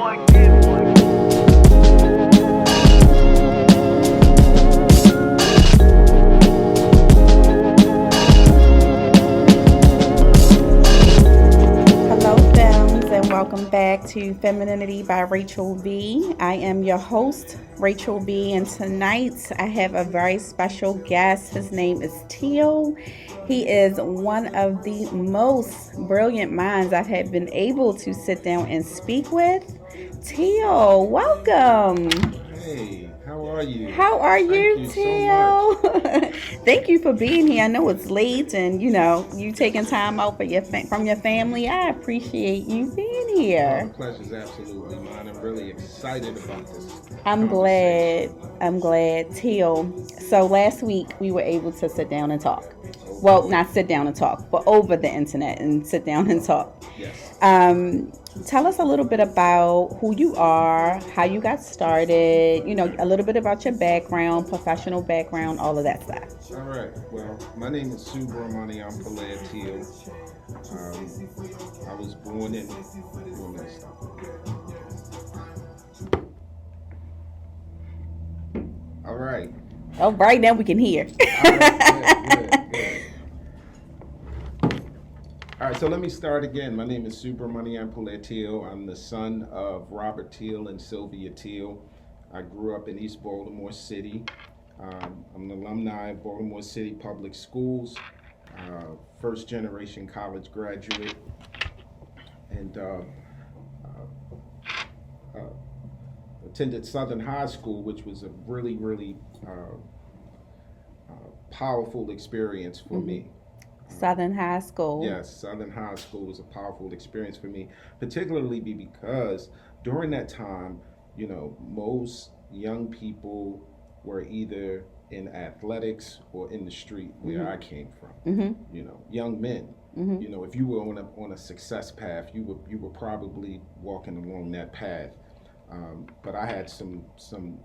Hello, Fems, and welcome back to Femininity by Rachel B. I am your host, Rachel B, and tonight I have a very special guest. His name is Teal. He is one of the most brilliant minds I've been able to sit down and speak with. Teal, welcome. Hey, how are you? How are you, Thank you Teal? so much. Thank you for being here. I know it's late, and you taking time out for from your family. I appreciate you being here. The pleasure's absolutely mine. I'm really excited about this. I'm glad, Teal. So last week we were able to sit down and talk. Well, not sit down and talk, but over the internet and sit down and talk. Yes. Tell us a little bit about who you are, how you got started, a little bit about your background, professional background, all of that stuff. All right. Well, my name is Subramaniam Teal. I was born in... All right. Oh, right now we can hear. All right, good. All right, so let me start again. My name is Subramaniam Teal. I'm the son of Robert Teal and Sylvia Teal. I grew up in East Baltimore City. I'm an alumni of Baltimore City Public Schools, first generation college graduate, and attended Southern High School, which was a really, really powerful experience for me. Southern High School. Yes, Southern High School was a powerful experience for me, particularly because during that time, most young people were either in athletics or in the street where I came from. Young men. If you were on a success path, you were probably walking along that path. But I had some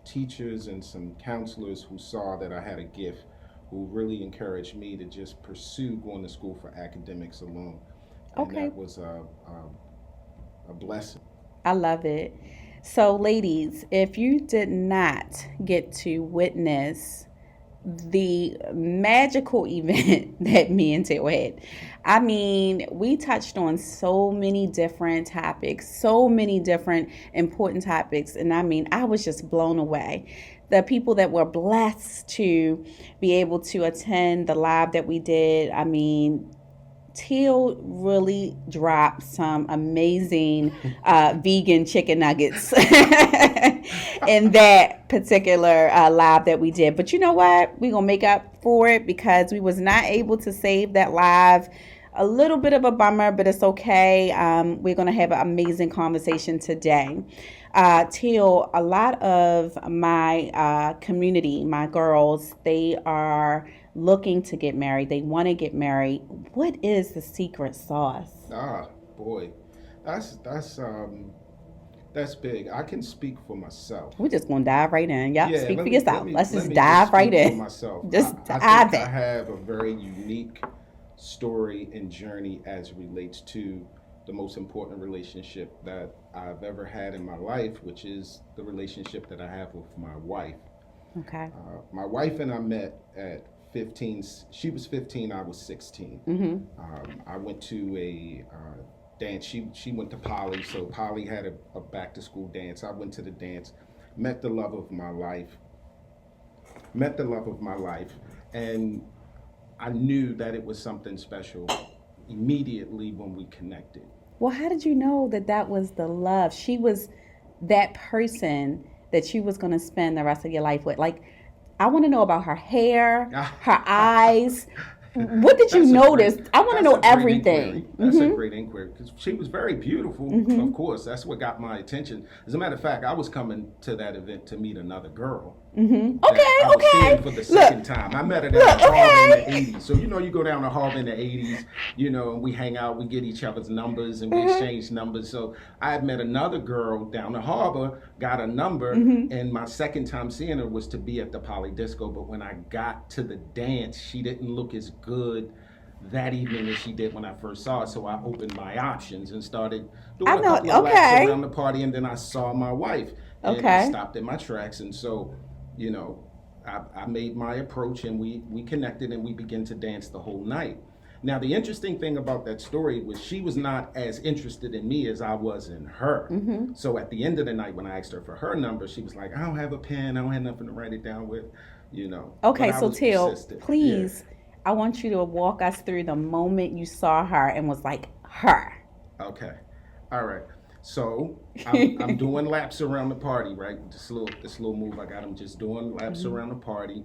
teachers and some counselors who saw that I had a gift, who really encouraged me to just pursue going to school for academics alone. And that was a blessing. I love it. So, ladies, if you did not get to witness the magical event that me and Teal had, I mean, we touched on so many different topics, so many different important topics, and I mean, I was just blown away. The people that were blessed to be able to attend the live that we did, I mean, Teal really dropped some amazing vegan chicken nuggets in that particular live that we did. But you know what? We're going to make up for it because we was not able to save that live. A little bit of a bummer, but it's okay. We're going to have an amazing conversation today. Teal, a lot of my community, my girls, they are looking to get married. They want to get married. What is the secret sauce? Boy, that's big. I can speak for myself. We're just gonna dive right in. Yeah, speak for yourself. Let's just let me dive right speak in. For myself. Just I dive think in. I have a very unique story and journey as it relates to the most important relationship that I've ever had in my life, which is the relationship that I have with my wife. Okay. My wife and I met at 15. She was 15, I was 16. I went to a dance. She went to Poly, so Poly had a back to school dance. I went to the dance, met the love of my life, and I knew that it was something special immediately when we connected. Well, how did you know that was the love? She was that person that you was going to spend the rest of your life with. Like, I want to know about her hair, her eyes. What did you notice? I want to know everything. That's a great inquiry because she was very beautiful. Of course, that's what got my attention. As a matter of fact, I was coming to that event to meet another girl. Okay. I was seeing for the second time. I met her down at Harvard in the 80s. So, you go down to Harvard in the 80s, and we hang out, we get each other's numbers and we exchange numbers. So I had met another girl down at Harvard, got a number, and my second time seeing her was to be at the Poly Disco. But when I got to the dance, she didn't look as good that evening as she did when I first saw her. So I opened my options and started doing I a know. couple of laps Okay. around the party, and then I saw my wife, and I Okay. stopped in my tracks. And so, you know, I made my approach, and we connected, and we began to dance the whole night. Now, the interesting thing about that story was she was not as interested in me as I was in her. Mm-hmm. So at the end of the night, when I asked her for her number, she was like, I don't have a pen. I don't have nothing to write it down with, you know. But Okay, I so was Teal, persistent. Yeah. please, I want you to walk us through the moment you saw her and was like, her. Okay. All right. So I'm doing laps around the party, right? This little move I got. I'm just doing laps Mm-hmm. around the party,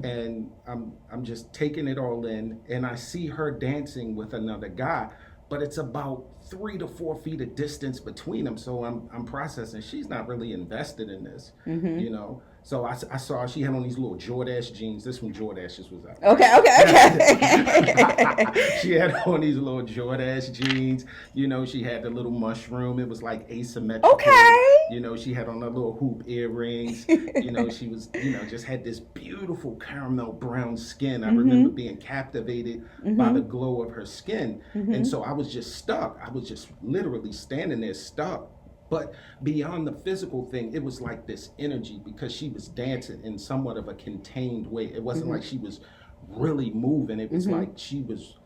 and I'm just taking it all in, and I see her dancing with another guy, but it's about 3 to 4 feet of distance between them. So I'm processing. She's not really invested in this, Mm-hmm. you know. So I saw she had on these little Jordache jeans. This when Jordashes was out. Okay, okay. She had on these little Jordache jeans. You know, she had the little mushroom. It was like asymmetrical. Okay. You know, she had on her little hoop earrings. You know, she was, just had this beautiful caramel brown skin. I remember being captivated by the glow of her skin. And so I was just stuck. I was just literally standing there stuck. But beyond the physical thing, it was like this energy because she was dancing in somewhat of a contained way. It wasn't like she was really moving. It was like she was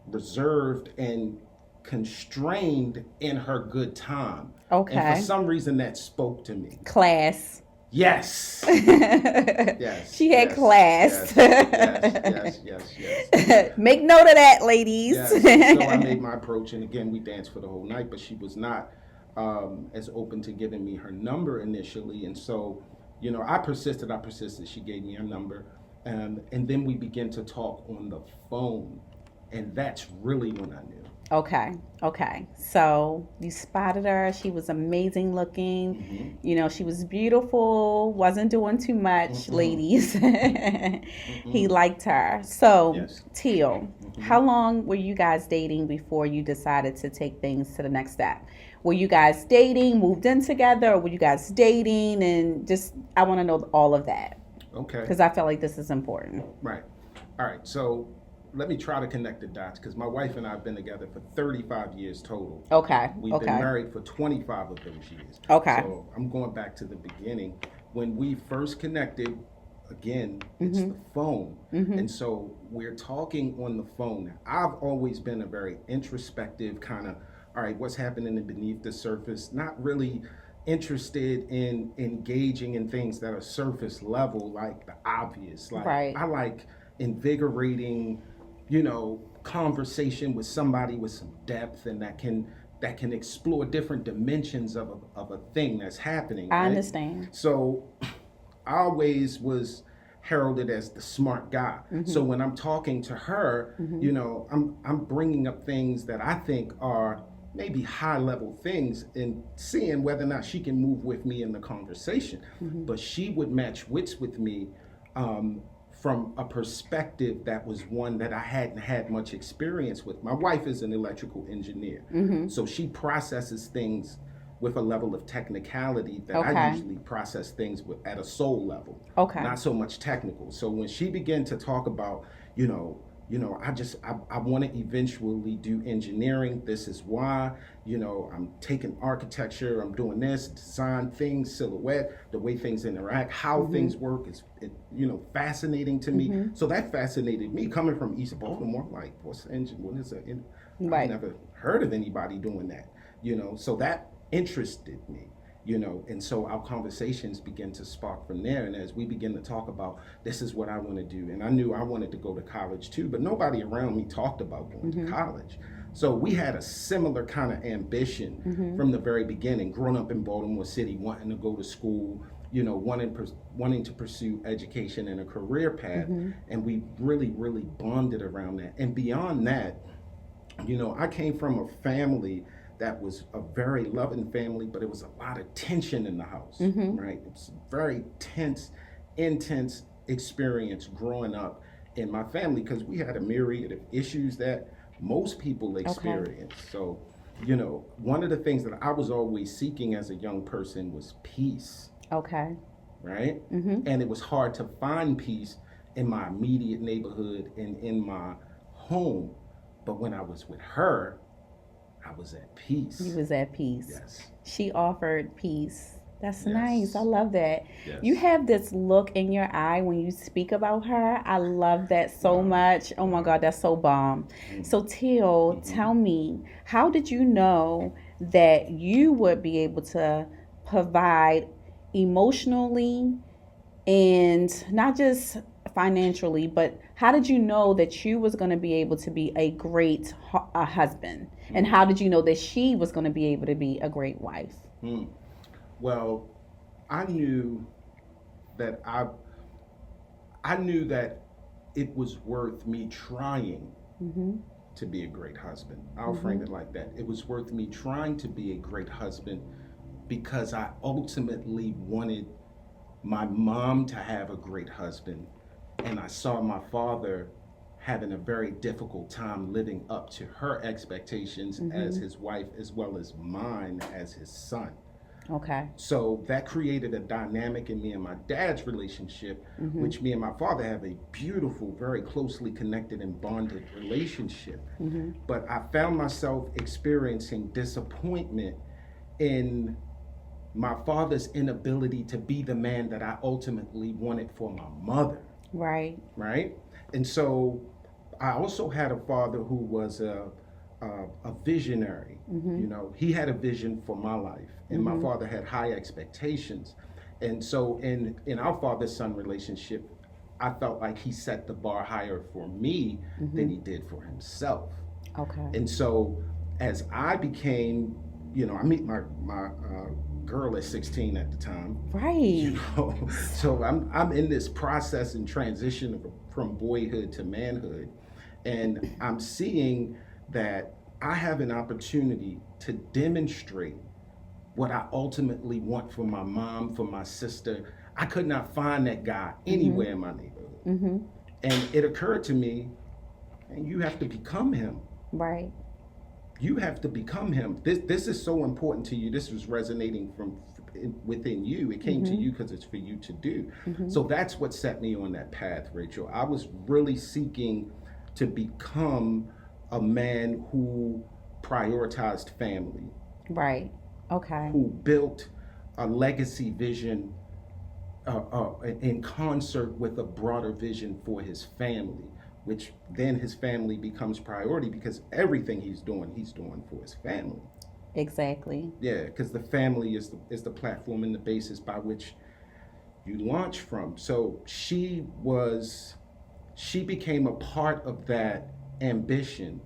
reserved and constrained in her good time. Okay. And for some reason that spoke to me. Class. Yes. Yes. She had yes, class. yes. Make note of that, ladies. Yes. So I made my approach, and again, we danced for the whole night, but she was not as open to giving me her number initially. And so, I persisted. She gave me her number. And then we began to talk on the phone. And that's really when I knew. Okay. So you spotted her. She was amazing looking. She was beautiful. Wasn't doing too much, ladies. He liked her. So, Yes. Teal, how long were you guys dating before you decided to take things to the next step? Were you guys dating, moved in together, or were you guys dating? And just, I want to know all of that. Okay. Because I feel like this is important. Right. All right. So let me try to connect the dots because my wife and I have been together for 35 years total. Okay. We've been married for 25 of those years. Okay. So I'm going back to the beginning. When we first connected, again, it's the phone. And so we're talking on the phone. I've always been a very introspective kind of, all right, what's happening beneath the surface? Not really interested in engaging in things that are surface level, like the obvious. Like Right. I like invigorating, conversation with somebody with some depth and that can explore different dimensions of a thing that's happening. I right? understand. So I always was heralded as the smart guy. So when I'm talking to her, I'm bringing up things that I think are maybe high level things and seeing whether or not she can move with me in the conversation. But she would match wits with me from a perspective that was one that I hadn't had much experience with. My wife is an electrical engineer, so she processes things with a level of technicality that I usually process things with at a soul level, not so much technical. So when she began to talk about, I want to eventually do engineering. This is why, I'm taking architecture, I'm doing this, design things, silhouette, the way things interact, how things work is, fascinating to me. So that fascinated me coming from East Baltimore. Like, what's engine? What is it? Right. I've never heard of anybody doing that, so that interested me. And so our conversations begin to spark from there. And as we begin to talk about, this is what I want to do. And I knew I wanted to go to college too, but nobody around me talked about going to college. So we had a similar kind of ambition from the very beginning, growing up in Baltimore City, wanting to go to school, wanting to pursue education and a career path. And we really, really bonded around that. And beyond that, I came from a family that was a very loving family, but it was a lot of tension in the house, right? It's a very tense, intense experience growing up in my family because we had a myriad of issues that most people experience. So, one of the things that I was always seeking as a young person was peace. Okay. Right? And it was hard to find peace in my immediate neighborhood and in my home. But when I was with her, I was at peace. You was at peace. Yes. She offered peace. That's Yes. nice. I love that. Yes. You have this look in your eye when you speak about her. I love that so much. Oh my God, that's so bomb. So Teal, tell me, how did you know that you would be able to provide emotionally and not just financially, but how did you know that you was going to be able to be a great husband? And how did you know that she was going to be able to be a great wife? Well, I knew that I knew that it was worth me trying to be a great husband. I'll frame it like that. It was worth me trying to be a great husband because I ultimately wanted my mom to have a great husband, and I saw my father having a very difficult time living up to her expectations as his wife, as well as mine as his son. Okay. So that created a dynamic in me and my dad's relationship, which me and my father have a beautiful, very closely connected and bonded relationship. But I found myself experiencing disappointment in my father's inability to be the man that I ultimately wanted for my mother. Right. Right? And so I also had a father who was a visionary. You know, he had a vision for my life, and my father had high expectations. And so in our father-son relationship, I felt like he set the bar higher for me than he did for himself. Okay. And so as I became, you know, I meet my girl at 16 at the time. Right. You know, so I'm in this process and transition from boyhood to manhood, and I'm seeing that I have an opportunity to demonstrate what I ultimately want for my mom, for my sister. I could not find that guy anywhere in my neighborhood. And it occurred to me, and you have to become him. Right. You have to become him. This is so important to you. This was resonating from within you. It came to you because it's for you to do. So that's what set me on that path, Rachel. I was really seeking to become a man who prioritized family. Right. Okay. Who built a legacy vision in concert with a broader vision for his family, which then his family becomes priority because everything he's doing for his family. Exactly. Yeah, because the family is the platform and the basis by which you launch from. So she became a part of that ambition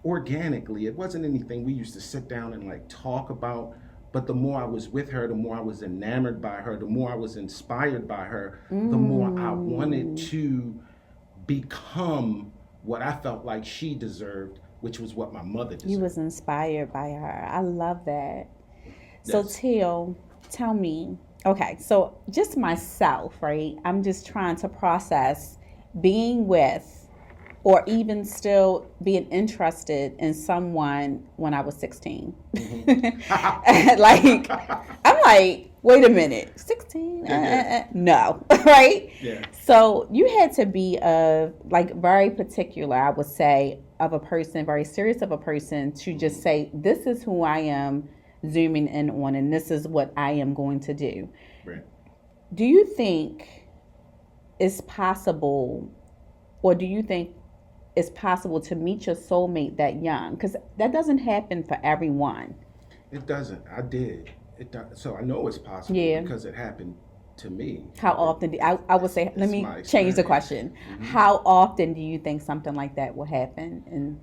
organically. It wasn't anything we used to sit down and like talk about, but the more I was with her, the more I was enamored by her, the more I was inspired by her, the more I wanted to become what I felt like she deserved, which was what my mother deserved. You was inspired by her. I love that. Yes. So Teal, tell me, okay, so just myself, right? I'm just trying to process being with or even still being interested in someone when I was 16. Like, I'm like, wait a minute, 16? No, right? Yeah. So you had to be very particular, I would say, of a person, very serious of a person to just say, this is who I am zooming in on, and this is what I am going to do. Right. Do you think it's possible, or do you think it's possible to meet your soulmate that young? Because that doesn't happen for everyone. It doesn't. I did. It does. So I know it's possible because it happened to me. How often do I would say, let me change the question. How often do you think something like that will happen? And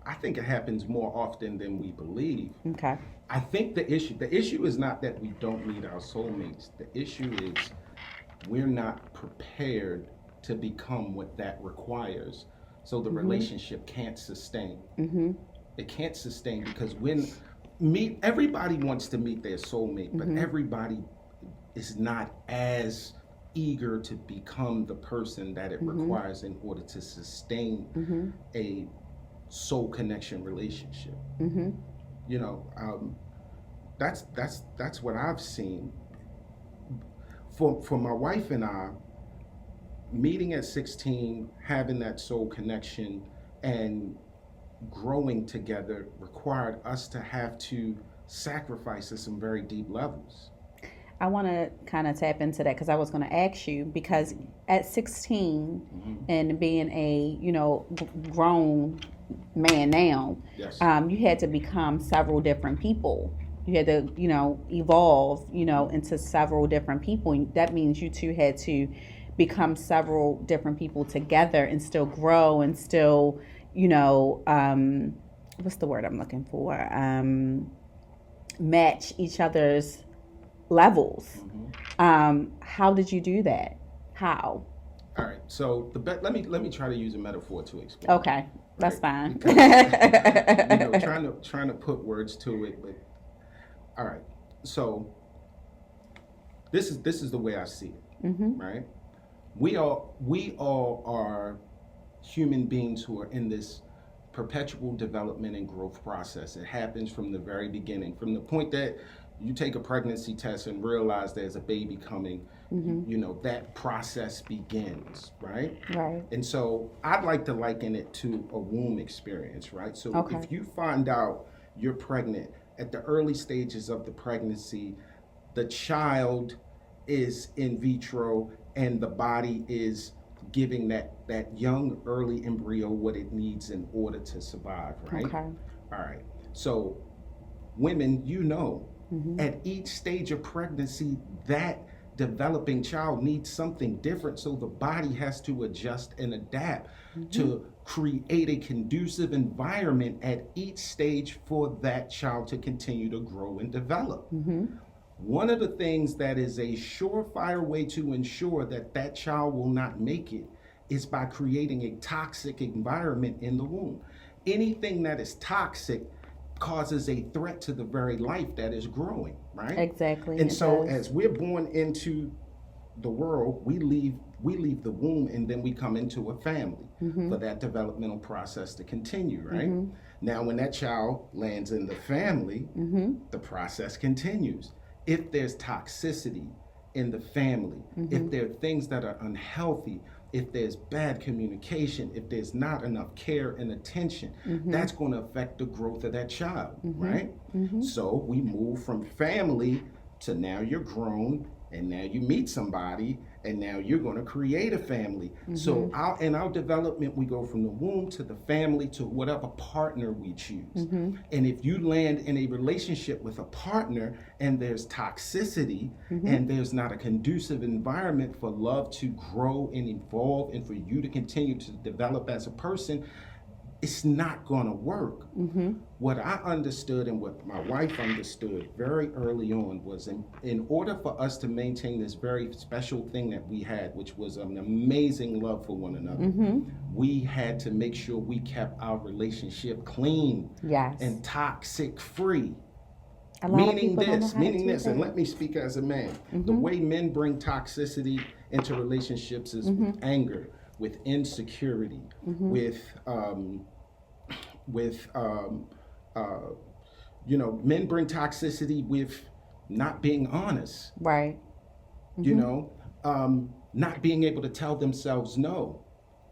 I think it happens more often than we believe. Okay. I think the issue is not that we don't meet our soulmates. The issue is we're not prepared to become what that requires. So the relationship can't sustain. It can't sustain because everybody wants to meet their soulmate, but everybody is not as eager to become the person that it requires in order to sustain a soul connection relationship. You know, that's what I've seen. For my wife and I, meeting at 16, having that soul connection, and growing together required us to have to sacrifice at some very deep levels. I want to kind of tap into that because I was going to ask you, because at 16 and being a, grown man now, Yes. You had to become several different people. You had to, evolve, into several different people. And that means you two had to become several different people together and still grow and still, what's the word I'm looking for? Match each other's levels. How did you do that? How? All right. So let me try to use a metaphor to explain. Okay, that's fine. Because, trying to put words to it, but all right. So this is the way I see it. Right. We all are human beings who are in this perpetual development and growth process. It happens from the very beginning, from the point that you take a pregnancy test and realize there's a baby coming. That process begins, right? Right. And so I'd like to liken it to a womb experience, right? So if you find out you're pregnant at the early stages of the pregnancy, the child is in vitro and the body is giving that young early embryo what it needs in order to survive, right? Okay. All right. So women, at each stage of pregnancy, that developing child needs something different. So the body has to adjust and adapt to create a conducive environment at each stage for that child to continue to grow and develop. One of the things that is a surefire way to ensure that child will not make it is by creating a toxic environment in the womb. Anything that is toxic causes a threat to the very life that is growing, right? Exactly. And so as we're born into the world, we leave the womb and then we come into a family for that developmental process to continue, right? Now, when that child lands in the family, the process continues. If there's toxicity in the family, if there are things that are unhealthy, if there's bad communication, if there's not enough care and attention, that's going to affect the growth of that child, right? So we move from family to now you're grown and now you meet somebody and now you're going to create a family. So in our development, we go from the womb to the family to whatever partner we choose. And if you land in a relationship with a partner and there's toxicity and there's not a conducive environment for love to grow and evolve and for you to continue to develop as a person, it's not going to work. What I understood and what my wife understood very early on was in order for us to maintain this very special thing that we had, which was an amazing love for one another, we had to make sure we kept our relationship clean and toxic free. Meaning this, and let me speak as a man. The way men bring toxicity into relationships is with anger, with insecurity, with men bring toxicity with not being honest, right? Not being able to tell themselves no.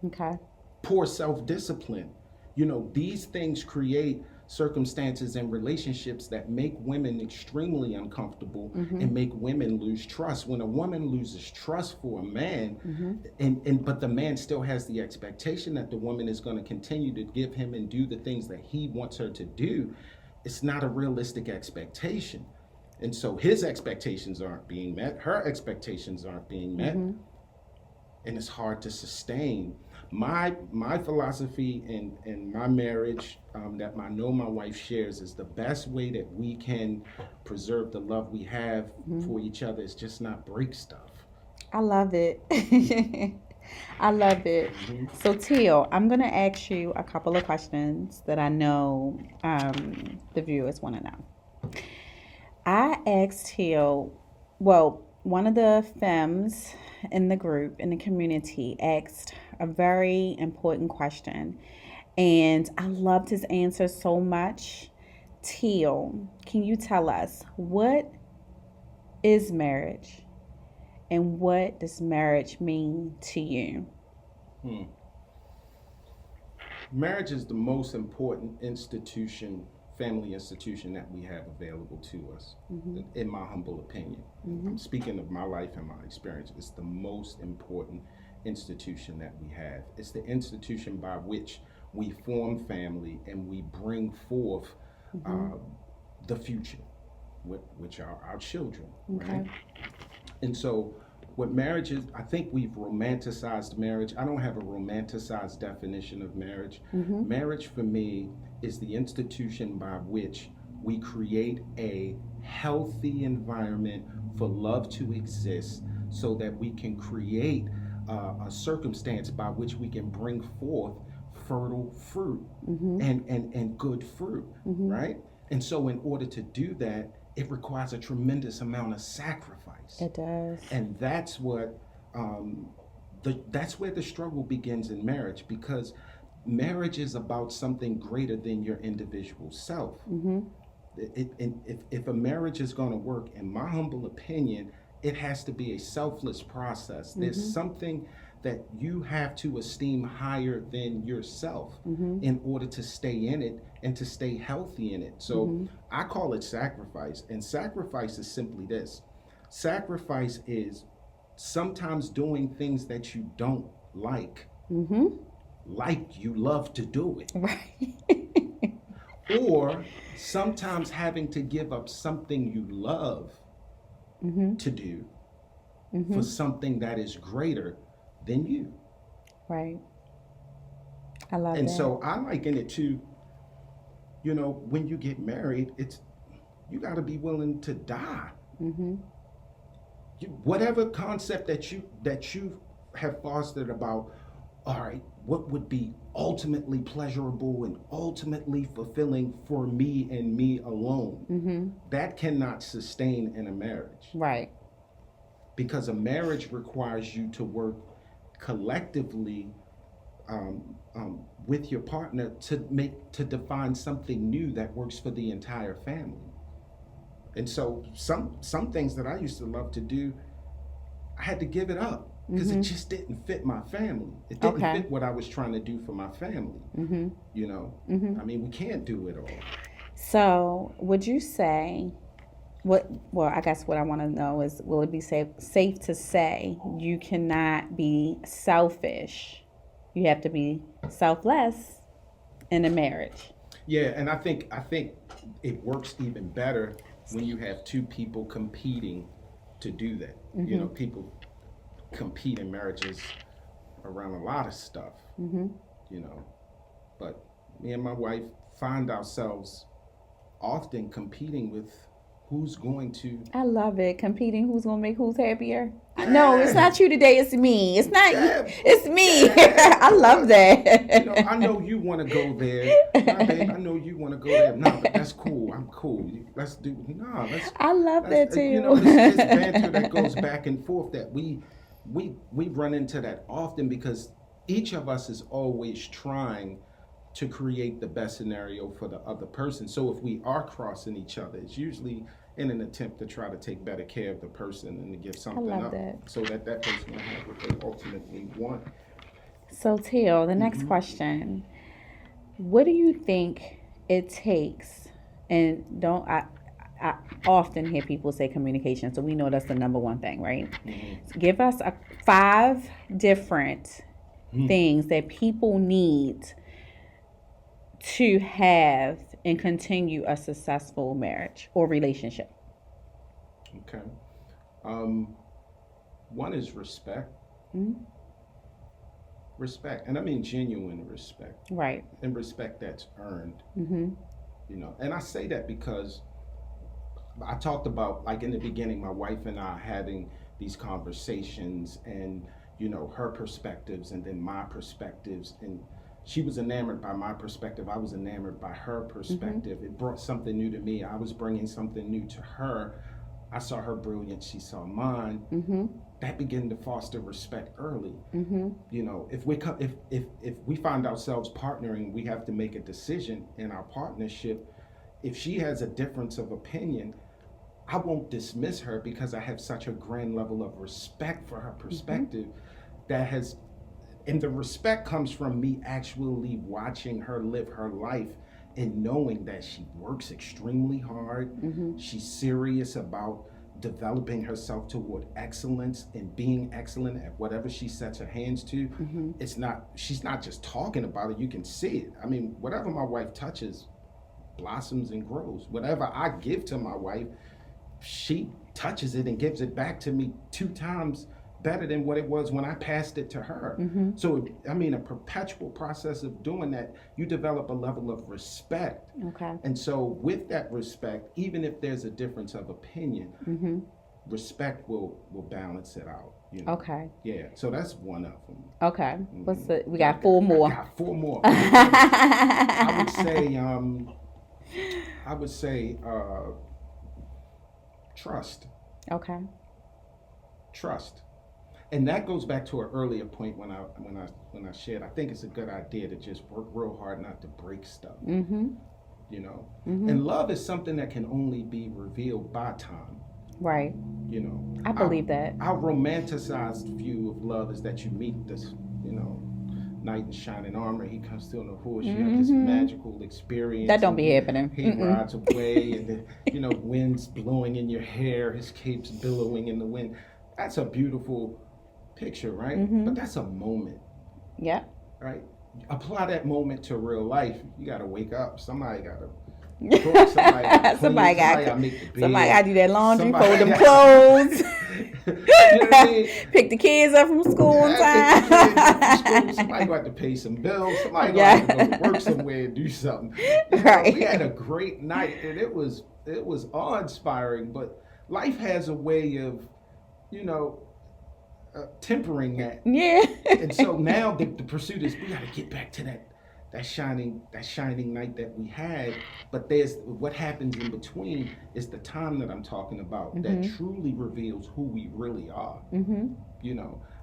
Okay. Poor self-discipline. These things create circumstances and relationships that make women extremely uncomfortable and make women lose trust. When a woman loses trust for a man, but the man still has the expectation that the woman is going to continue to give him and do the things that he wants her to do, it's not a realistic expectation. And so his expectations aren't being met, her expectations aren't being met, and it's hard to sustain. My philosophy in my marriage that I know my wife shares is the best way that we can preserve the love we have for each other is just not break stuff. I love it. I love it. So Teal, I'm going to ask you a couple of questions that I know the viewers want to know. I asked Teal, one of the Fems in the group, in the community, asked a very important question. And I loved his answer so much. Teal, can you tell us, what is marriage? And what does marriage mean to you? Hmm. Marriage is the most important institution, family institution that we have available to us, in my humble opinion. I'm speaking of my life and my experience. It's the most important institution that we have. It's the institution by which we form family and we bring forth the future, which are our children, right? And so, what marriage is, I think we've romanticized marriage. I don't have a romanticized definition of marriage. Marriage for me is the institution by which we create a healthy environment for love to exist so that we can create a circumstance by which we can bring forth fertile fruit and good fruit, right? And so, in order to do that, it requires a tremendous amount of sacrifice. It does. And that's what that's where the struggle begins in marriage, because marriage is about something greater than your individual self. If a marriage is going to work, in my humble opinion, it has to be a selfless process. There's something that you have to esteem higher than yourself in order to stay in it and to stay healthy in it. So I call it sacrifice. And sacrifice is simply this. Sacrifice is sometimes doing things that you don't like you love to do it. Right. Or sometimes having to give up something you love to do for something that is greater than you. Right. I love And that. so I liken it to, when you get married, you got to be willing to die. Whatever concept that you have fostered about, all right, what would be ultimately pleasurable and ultimately fulfilling for me and me alone, that cannot sustain in a marriage. Right. Because a marriage requires you to work collectively with your partner to define something new that works for the entire family. And so some things that I used to love to do, I had to give it up because it just didn't fit my family. It didn't fit what I was trying to do for my family. I mean, we can't do it all. So would you say, I guess what I want to know is, will it be safe to say you cannot be selfish? You have to be selfless in a marriage. Yeah, and I think it works even better when you have two people competing to do that. People compete in marriages around a lot of stuff. But me and my wife find ourselves often competing with who's going to... I love it. Competing, who's going to make who's happier. No, it's not you today. It's me. It's not you. It's me. I love that. I know you want to go there. Nah, babe, I know you want to go there. No, but that's cool. I'm cool. Let's do... No, let's... I love that too. This banter that goes back and forth that we run into that often, because each of us is always trying to create the best scenario for the other person. So if we are crossing each other, it's usually in an attempt to try to take better care of the person and to give something up so that person will have what they ultimately want. So Teal, the next question, what do you think it takes, and I often hear people say communication, so we know that's the number one thing, right? Give us 5 different things that people need to have and continue a successful marriage or relationship. Okay. One is respect. Respect, and I mean genuine respect. Right. And respect that's earned. And I say that because I talked about, like in the beginning, my wife and I having these conversations, and her perspectives and then my perspectives, and she was enamored by my perspective. I was enamored by her perspective. It brought something new to me. I was bringing something new to her. I saw her brilliance. She saw mine. That began to foster respect early. If we find ourselves partnering, we have to make a decision in our partnership. If she has a difference of opinion, I won't dismiss her because I have such a grand level of respect for her perspective that has, and the respect comes from me actually watching her live her life and knowing that she works extremely hard. She's serious about developing herself toward excellence and being excellent at whatever she sets her hands to. She's not just talking about it, you can see it. I mean, whatever my wife touches blossoms and grows. Whatever I give to my wife, she touches it and gives it back to me 2 times better than what it was when I passed it to her. So, I mean, a perpetual process of doing that, you develop a level of respect. Okay. And so with that respect, even if there's a difference of opinion, respect will balance it out. You know? Okay. Yeah. So that's one of them. Okay. We got 4 more. I got 4 more. I would say trust. Okay. Trust. And that goes back to an earlier point when I shared, I think it's a good idea to just work real hard not to break stuff. You know? And love is something that can only be revealed by time. Right. You know? I believe that. Our romanticized view of love is that you meet this, knight in shining armor, he comes through on a horse, you have this magical experience. That don't be happening. He rides away and the wind's blowing in your hair, his cape's billowing in the wind. That's a beautiful picture, right? But that's a moment. Yeah. Right? Apply that moment to real life. You gotta wake up. Somebody gotta cook, somebody gotta make the bed. Somebody gotta do that laundry, fold them clothes. You know what I mean? Pick the kids up from school on time. Somebody got to pay some bills. Somebody got to go to work somewhere and do something. We had a great night, and it was awe-inspiring. But life has a way of, tempering that. Yeah. And so now the pursuit is we got to get back to that shining night that we had. But there's what happens in between is the time that I'm talking about that truly reveals who we really are.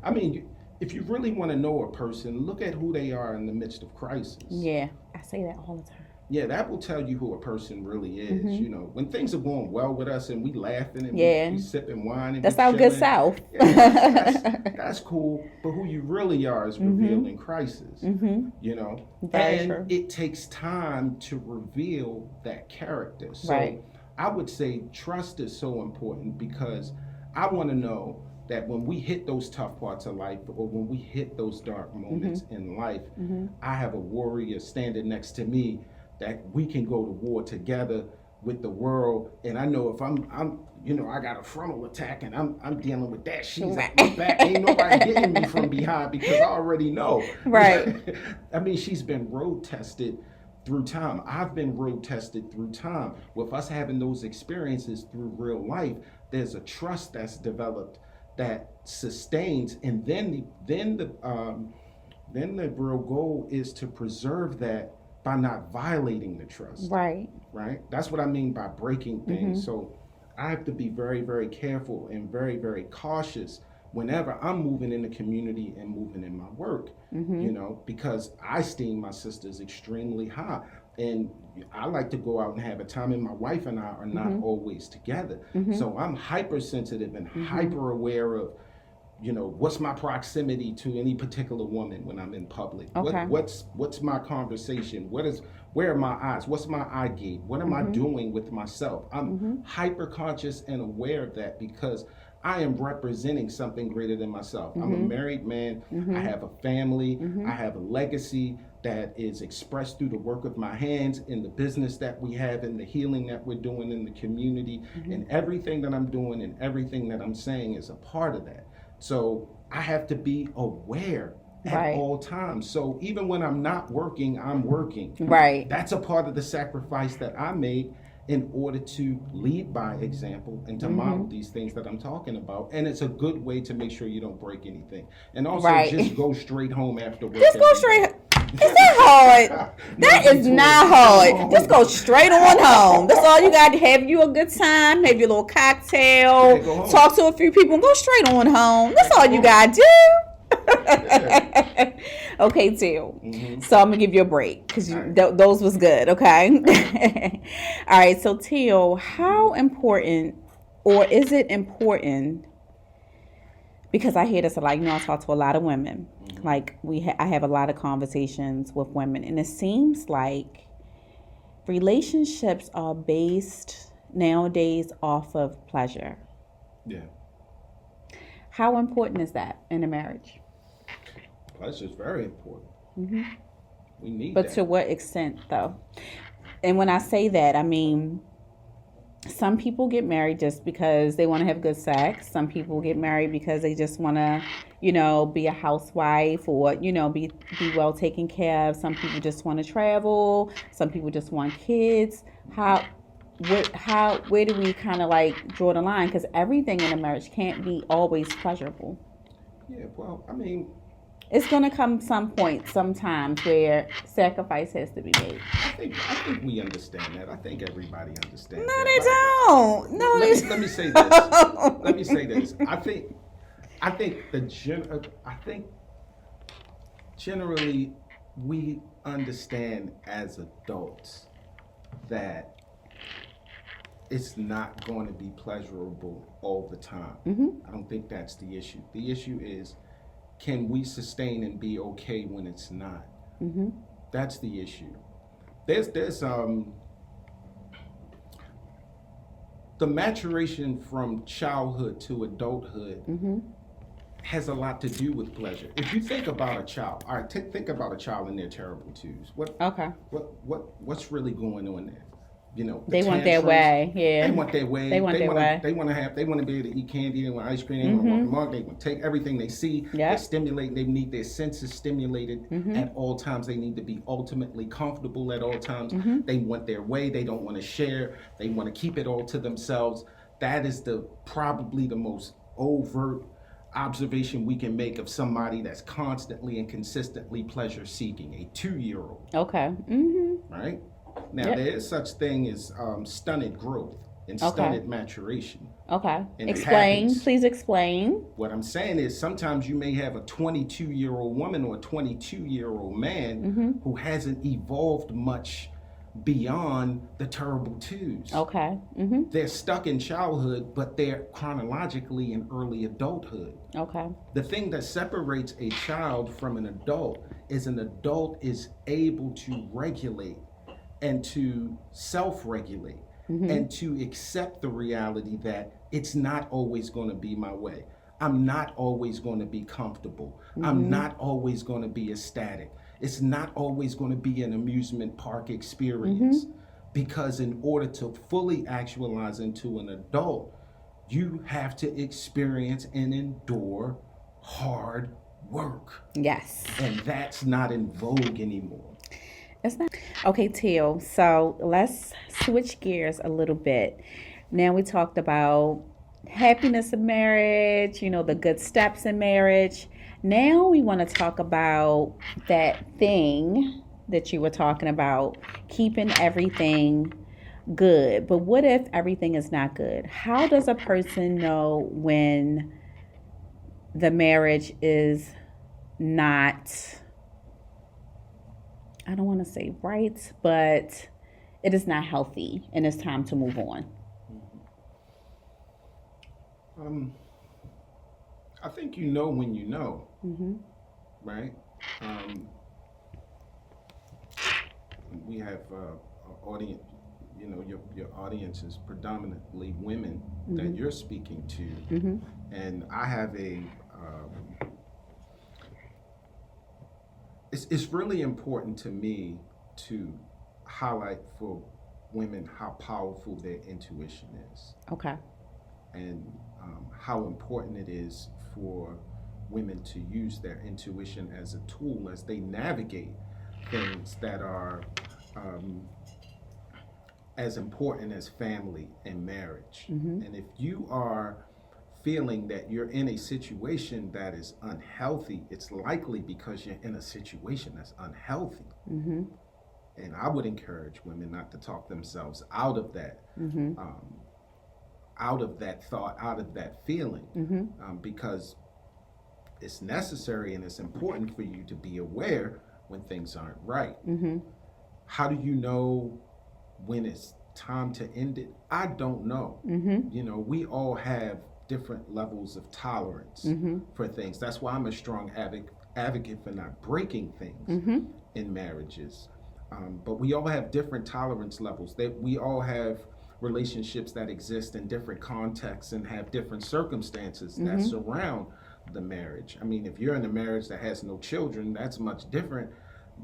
I mean, if you really want to know a person, look at who they are in the midst of crisis. Yeah, I say that all the time. Yeah, that will tell you who a person really is. When things are going well with us and we laughing and we sipping wine and that's our good self. That's cool. But who you really are is revealed in crisis. Very true. It takes time to reveal that character. So I would say trust is so important because I want to know that when we hit those tough parts of life or when we hit those dark moments in life, I have a warrior standing next to me that we can go to war together with the world. And I know if I'm I got a frontal attack and I'm dealing with that. She's at my back. Ain't nobody getting me from behind because I already know. Right. I mean, she's been road tested through time. I've been road tested through time. With us having those experiences through real life, there's a trust that's developed that sustains. And then the real goal is to preserve that by not violating the trust. Right. That's what I mean by breaking things. So I have to be very, very careful and very, very cautious whenever I'm moving in the community and moving in my work, because I esteem my sisters extremely high. And I like to go out and have a time, and my wife and I are not always together. So I'm hypersensitive and hyper aware of, what's my proximity to any particular woman when I'm in public? Okay. What's my conversation? Where are my eyes? What's my eye gate? What am I doing with myself? I'm hyper conscious and aware of that because I am representing something greater than myself. I'm a married man. I have a family. I have a legacy that is expressed through the work of my hands in the business that we have and the healing that we're doing in the community. And everything that I'm doing and everything that I'm saying is a part of that. So I have to be aware at all times. So even when I'm not working, I'm working. Right. That's a part of the sacrifice that I made in order to lead by example and to model these things that I'm talking about. And it's a good way to make sure you don't break anything. And also just go straight home after work. Just go straight. Is that hard? That is not hard. Just go straight on home. That's all you got to have. You a good time. Have your little cocktail. Talk to a few people and go straight on home. That's all you got to do. Okay, Teal. So I'm going to give you a break because those was good, okay? All right, so Teal, how important Or is it important? Because I hear this a lot. I talk to a lot of women. Like I have a lot of conversations with women, and it seems like relationships are based nowadays off of pleasure. Yeah. How important is that in a marriage? Pleasure is very important. We need But that. to what extent, though? And when I say that, I mean, some people get married just because they want to have good sex. Some people get married because they just want to, be a housewife or, be well taken care of. Some people just want to travel. Some people just want kids. Where do we kind of like draw the line? Because everything in a marriage can't be always pleasurable. Yeah, well, I mean, it's going to come sometimes where sacrifice has to be made. I think we understand that. I think everybody understands no, that. They don't. No, let me say this. Let me say this. I think generally we understand as adults that it's not going to be pleasurable all the time. I don't think that's the issue. The issue is, can we sustain and be okay when it's not? That's the issue. There's the maturation from childhood to adulthood has a lot to do with pleasure. If you think about a child, all right, think about a child in their terrible twos. What's really going on there? They want their way. Yeah, they want their way. They want their way. They want to be able to eat candy. They want ice cream. They want to walk the mark. They want to take everything they see. They stimulate. They need their senses stimulated at all times. They need to be ultimately comfortable at all times. They want their way. They don't want to share. They want to keep it all to themselves. That is probably the most overt observation we can make of somebody that's constantly and consistently pleasure seeking. A 2-year-old. Okay. Right. Now, there is such thing as stunted growth and stunted maturation. Okay. Please explain. What I'm saying is sometimes you may have a 22-year-old woman or a 22-year-old man who hasn't evolved much beyond the terrible twos. Okay. They're stuck in childhood, but they're chronologically in early adulthood. Okay. The thing that separates a child from an adult is an adult is able to regulate and to self-regulate and to accept the reality that it's not always going to be my way. I'm not always going to be comfortable. I'm not always going to be ecstatic. It's not always going to be an amusement park experience because in order to fully actualize into an adult, you have to experience and endure hard work. Yes. And that's not in vogue anymore. It's not. Okay, Teal. So let's switch gears a little bit. Now we talked about happiness in marriage, the good steps in marriage. Now we want to talk about that thing that you were talking about, keeping everything good. But what if everything is not good? How does a person know when the marriage is not, I don't want to say right, but it is not healthy and it's time to move on? I think you know when you know, right? We have audience, your audience is predominantly women that you're speaking to, and I have it's really important to me to highlight for women how powerful their intuition is. Okay. And how important it is for women to use their intuition as a tool as they navigate things that are as important as family and marriage. And if you are feeling that you're in a situation that is unhealthy, it's likely because you're in a situation that's unhealthy. And I would encourage women not to talk themselves out of that, out of that thought, out of that feeling, because it's necessary and it's important for you to be aware when things aren't right. How do you know when it's time to end it? I don't know. You know, we all have different levels of tolerance for things. That's why I'm a strong advocate for not breaking things in marriages. But we all have different tolerance levels. That we all have relationships that exist in different contexts and have different circumstances that surround the marriage. I mean, if you're in a marriage that has no children, that's much different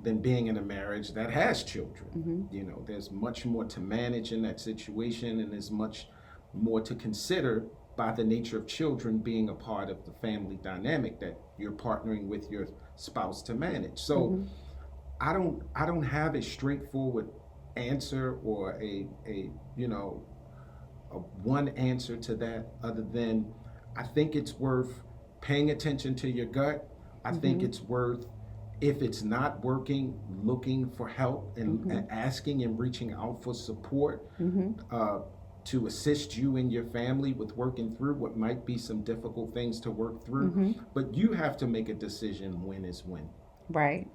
than being in a marriage that has children. You know, there's much more to manage in that situation, and there's much more to consider by the nature of children being a part of the family dynamic that you're partnering with your spouse to manage. So I don't have a straightforward answer or a you know, a one answer to that, other than I think it's worth paying attention to your gut. I think it's worth, if it's not working, looking for help and asking and reaching out for support to assist you and your family with working through what might be some difficult things to work through. But you have to make a decision when is when. Right.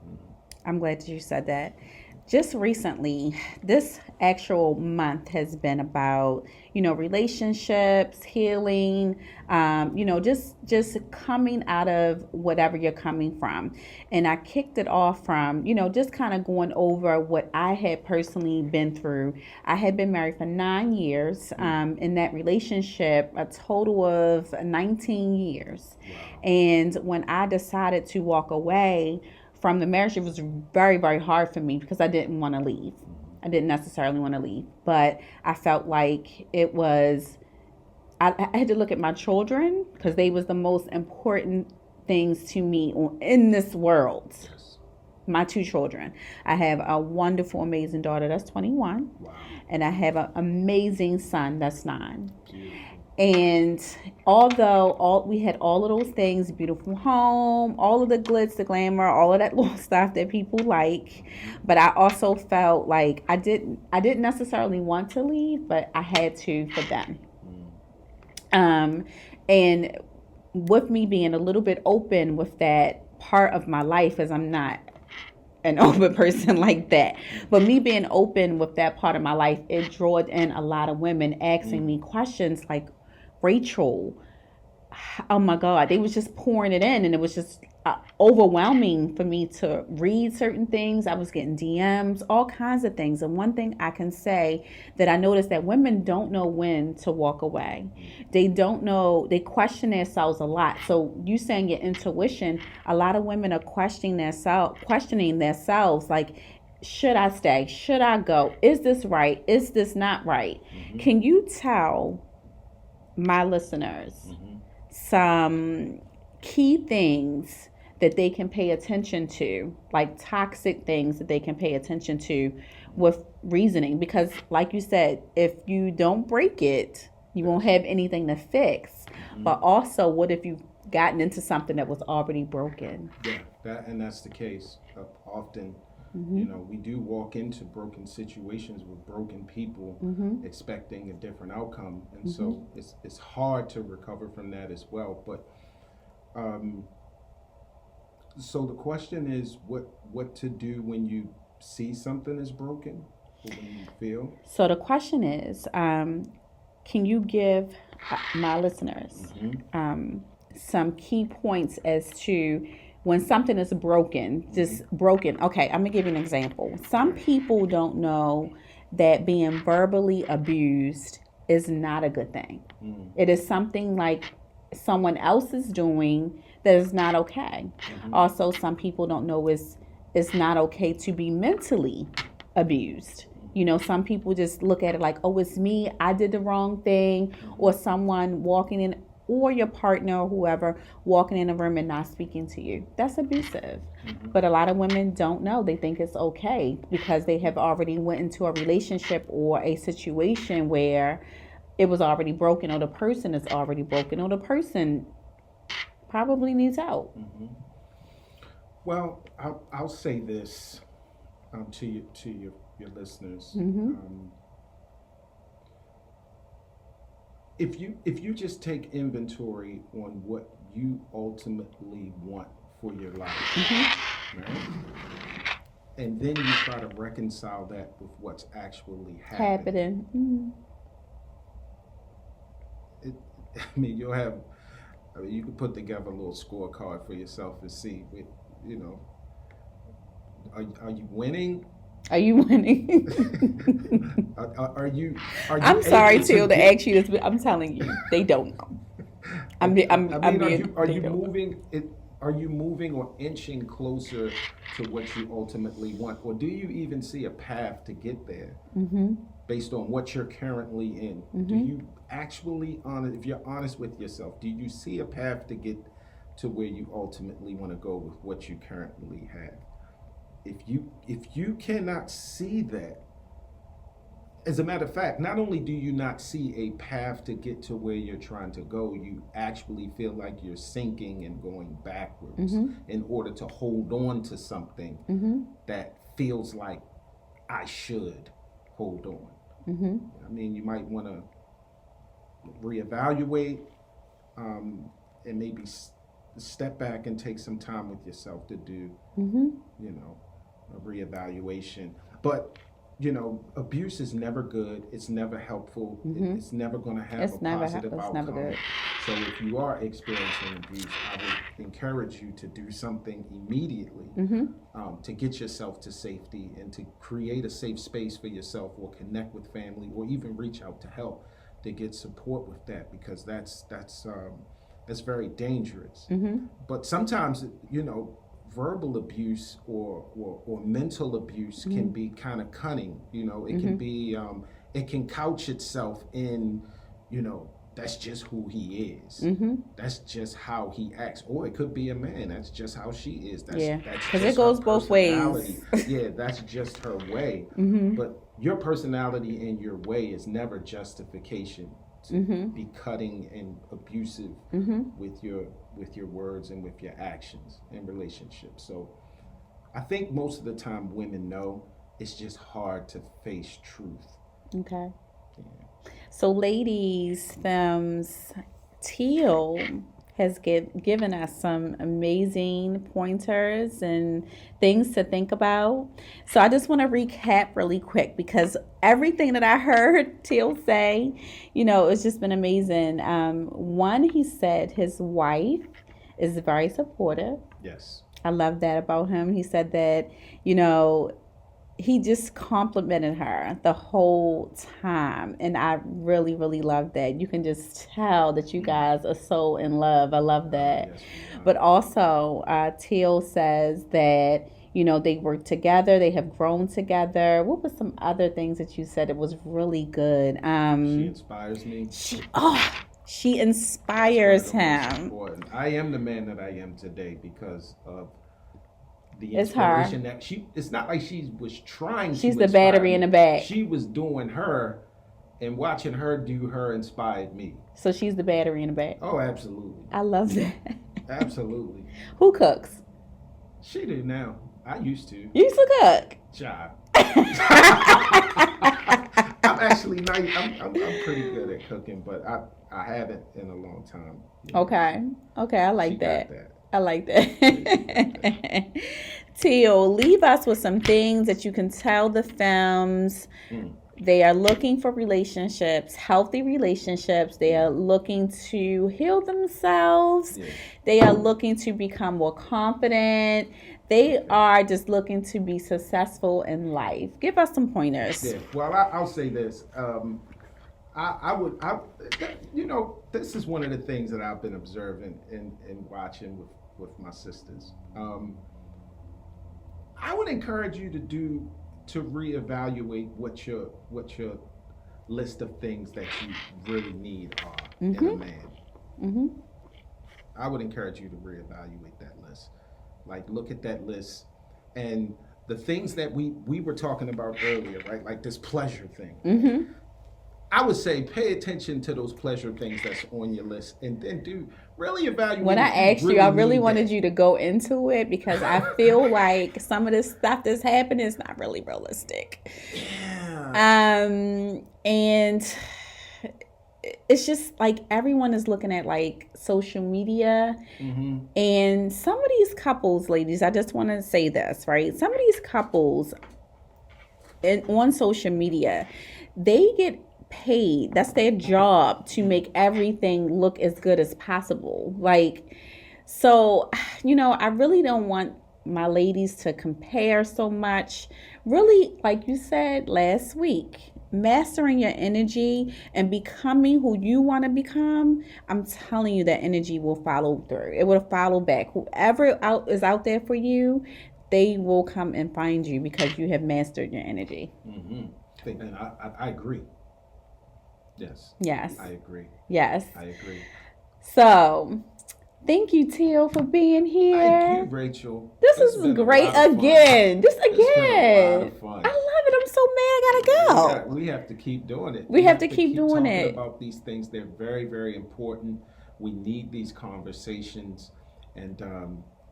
I'm glad that you said that. Just recently, this actual month has been about, you know, relationships, healing, you know, just coming out of whatever you're coming from. And I kicked it off from, you know, just kind of going over what I had personally been through. I had been married for 9 years. In that relationship, a total of 19 years. Wow. And when I decided to walk away from the marriage, it was very, very hard for me because I didn't want to leave. I didn't necessarily want to leave, but I felt like it was, I had to look at my children because they was the most important things to me in this world. Yes. My 2 children. I have a wonderful, amazing daughter that's 21. Wow. And I have an amazing son that's 9. Beautiful. And although we had all of those things, beautiful home, all of the glitz, the glamour, all of that little stuff that people like, but I also felt like I didn't necessarily want to leave, but I had to for them. And with me being a little bit open with that part of my life, as I'm not an open person like that, but me being open with that part of my life, it drew in a lot of women asking me questions like, Rachel, oh my God, they was just pouring it in, and it was just overwhelming for me to read certain things. I was getting DMs, all kinds of things. And one thing I can say that I noticed that women don't know when to walk away. They don't know, they question themselves a lot. So you saying your intuition, a lot of women are questioning themselves like, should I stay? Should I go? Is this right? Is this not right? Can you tell my listeners some key things that they can pay attention to, like toxic things that they can pay attention to with reasoning? Because like you said, if you don't break it, you won't have anything to fix. But also, what if you've gotten into something that was already broken? Yeah, that's the case. Often, you know, we do walk into broken situations with broken people expecting a different outcome. And so it's hard to recover from that as well. But so the question is what to do when you see something is broken, or when you feel? So the question is, can you give my listeners some key points as to when something is broken, just broken? Okay, I'm gonna give you an example. Some people don't know that being verbally abused is not a good thing. It is something like someone else is doing that is not okay. Also, some people don't know it's not okay to be mentally abused. You know, some people just look at it like, oh, it's me, I did the wrong thing, or someone walking in, or your partner or whoever walking in a room and not speaking to you. That's abusive. But a lot of women don't know. They think it's okay because they have already went into a relationship or a situation where it was already broken, or the person is already broken, or the person probably needs help. Well, I'll say this to your listeners. If you just take inventory on what you ultimately want for your life, right? and then you try to reconcile that with what's actually happening. It, I mean, you can put together a little scorecard for yourself and see, you know, are you winning? Are you winning? are you? I'm sorry, Teal, to ask you this, but I'm telling you, they don't know. Are you moving? Are you moving or inching closer to what you ultimately want, or do you even see a path to get there based on what you're currently in? Do you actually, if you're honest with yourself, do you see a path to get to where you ultimately want to go with what you currently have? If you cannot see that, as a matter of fact, not only do you not see a path to get to where you're trying to go, you actually feel like you're sinking and going backwards in order to hold on to something that feels like I should hold on. I mean, you might want to reevaluate and maybe step back and take some time with yourself to do, you know, a reevaluation. But you know, abuse is never good. It's never helpful. It's never going to have a positive outcome. Good. So if you are experiencing abuse, I would encourage you to do something immediately to get yourself to safety and to create a safe space for yourself, or connect with family, or even reach out to help to get support with that, because that's very dangerous. But sometimes, you know, verbal abuse or mental abuse can be kind of cunning. You know, it can be it can couch itself in, you know, that's just who he is. That's just how he acts. Or it could be a man. That's just how she is. That's because it goes both ways. Yeah, that's just her way. But your personality and your way is never justification to be cutting and abusive with your words and with your actions in relationships. So I think most of the time women know. It's just hard to face truth. Okay. Yeah. So ladies, Fems, Teal has given us some amazing pointers and things to think about. So I just want to recap really quick, because everything that I heard Teal say, you know, it's just been amazing. One, he said his wife is very supportive. Yes. I love that about him. He said that, you know, he just complimented her the whole time. And I really, really love that. You can just tell that you guys are so in love. I love that. Yes, but also, Teal says that, you know, they work together. They have grown together. What were some other things that you said that was really good? She inspires me. She inspires him. I am the man that I am today because of the inspiration that it's not like she was trying. She's the battery in the back. She was doing her, and watching her do her inspired me. So she's the battery in the back. Oh, absolutely. I love that. Absolutely. Who cooks? She do now. I used to. You used to cook? Child. I'm actually nice. I'm pretty good at cooking, but I haven't in a long time. You know? Okay, I like that. I like that. Teal, leave us with some things that you can tell the femmes. They are looking for relationships, healthy relationships. They are looking to heal themselves. Yeah. They are looking to become more confident. They are just looking to be successful in life. Give us some pointers. Yeah. Well, I'll say this. You know, this is one of the things that I've been observing and watching with my sisters. I would encourage you to reevaluate what your list of things that you really need are in a man. I would encourage you to reevaluate that list. Like, look at that list, and the things that we were talking about earlier, right? Like this pleasure thing. I would say pay attention to those pleasure things that's on your list, and then really evaluate. When I asked you, I really wanted you to go into it, because I feel like some of this stuff that's happening is not really realistic. Yeah. And it's just like everyone is looking at like social media, and some of these couples, ladies, I just want to say this, right? Some of these couples on social media, they get paid. That's their job, to make everything look as good as possible. Like, so, I really don't want my ladies to compare so much. Really, like you said last week, mastering your energy and becoming who you want to become, I'm telling you that energy will follow through. It will follow back. Whoever is out there for you, they will come and find you because you have mastered your energy. And I agree. Yes. Yes. I agree. Yes. I agree. So, thank you, Teal, for being here. Thank you, Rachel. This is great again. This again. It's been a lot of fun. I love it. I'm so mad I gotta go. We have to keep doing it. We have to keep doing talking it. About these things, they're very, very important. We need these conversations, and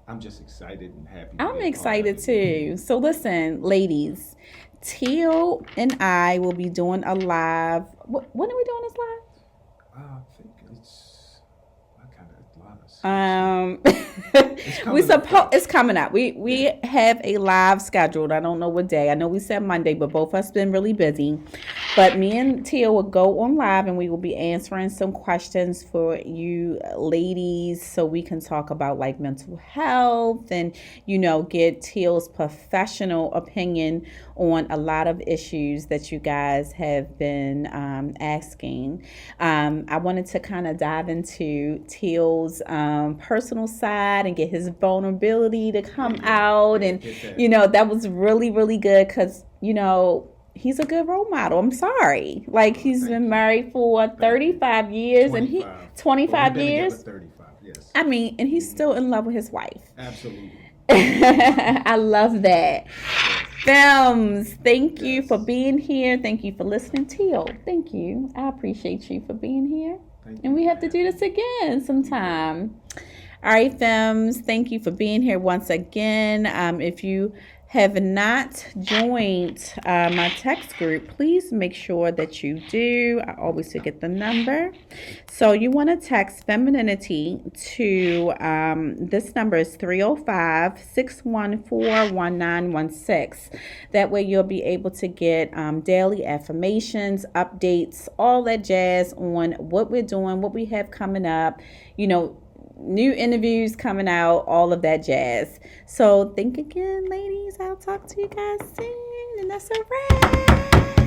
I'm just excited and happy. I'm excited too. So listen, ladies, Teal and I will be doing a live. When are we doing this live? I think it's. It's coming up. We have a live scheduled. I don't know what day. I know we said Monday, but both of us been really busy. But me and Teal will go on live, and we will be answering some questions for you ladies, so we can talk about like mental health and get Teal's professional opinion on a lot of issues that you guys have been asking. I wanted to kind of dive into Teal's personal side and get his vulnerability to come out, and that was really, really good because he's a good role model. I'm sorry, like he's been married for 35 years, and he 25 years. 35, yes. I mean, and he's still in love with his wife. Absolutely. I love that. Fems, thank you for being here. Thank you for listening. Teal, thank you. I appreciate you for being here. And we have to do this again sometime. All right, Fems, thank you for being here once again. If you have not joined my text group, please make sure that you do. I always forget the number. So you want to text Femininity to, this number is 305-614-1916. That way you'll be able to get daily affirmations, updates, all that jazz on what we're doing, what we have coming up, new interviews coming out, all of that jazz. So think again, ladies. I'll talk to you guys soon, and that's a wrap.